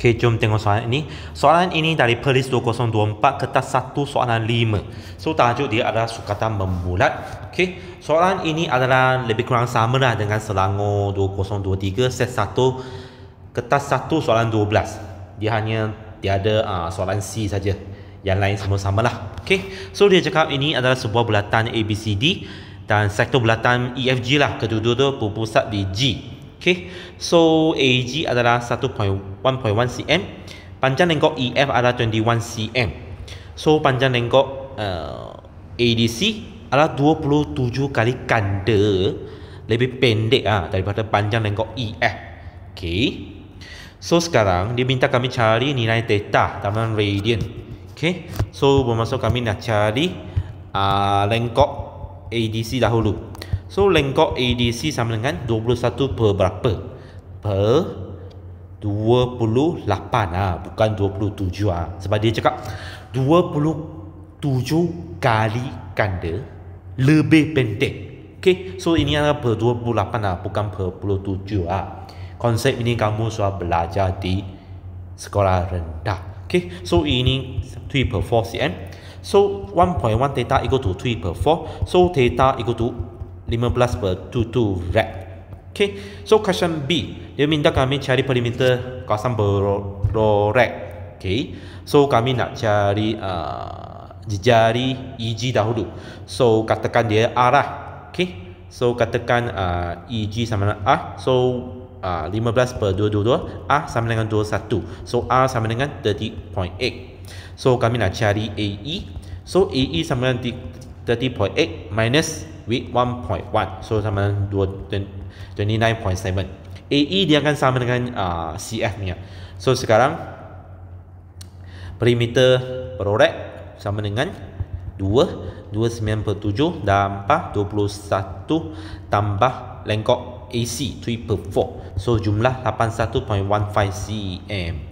Okey, jom tengok soalan ini. Soalan ini dari Perlis 2024, kertas 1 soalan 5. So, tajuk dia adalah sukatan membulat. Okey, soalan ini adalah lebih kurang sama lah dengan Selangor 2023, set 1, kertas 1 soalan 12. Dia hanya tiada soalan C saja. Yang lain semua samalah. Okey, so dia cakap ini adalah sebuah bulatan ABCD dan sektor bulatan EFG lah. Kedua-dua tu berpusat di G. Okay, so AG adalah 1.1 cm, panjang lengkok EF adalah 21 cm. So panjang lengkok ADC adalah 27 kali ganda lebih pendek daripada panjang lengkok EF. Okay, so sekarang dia minta kami cari nilai theta dalam radian. Okay, so bermaksud kami nak cari lengkok ADC dahulu. So lengkok ADC sama dengan 21 per berapa? Per 28 bukan 27 sebab dia cakap 27 kali ganda lebih pendek. Okay, so ini adalah per 28 bukan per 27 Konsep ini kamu sudah belajar di sekolah rendah. Okay, so ini 3 per 4 cm. So 1.1 theta equal to 3 per 4. So theta equal to 15 per 22 rad. Okay, so question B, dia minta kami cari perimeter kawasan berorek. Okay, so kami nak cari jari EG dahulu. So katakan dia R lah. Okay, so katakan EG sama dengan R. So 15 per 222, R sama dengan 21. So R sama dengan 30.8. So kami nak cari AE. So AE sama dengan 30.8 minus with 1.1, so sama dengan 29.7. AE dia akan sama dengan CF nya. So sekarang perimeter berorek sama dengan 29 per 7 tambah 21 tambah lengkok AC 3 per 4. So jumlah 81.15 cm.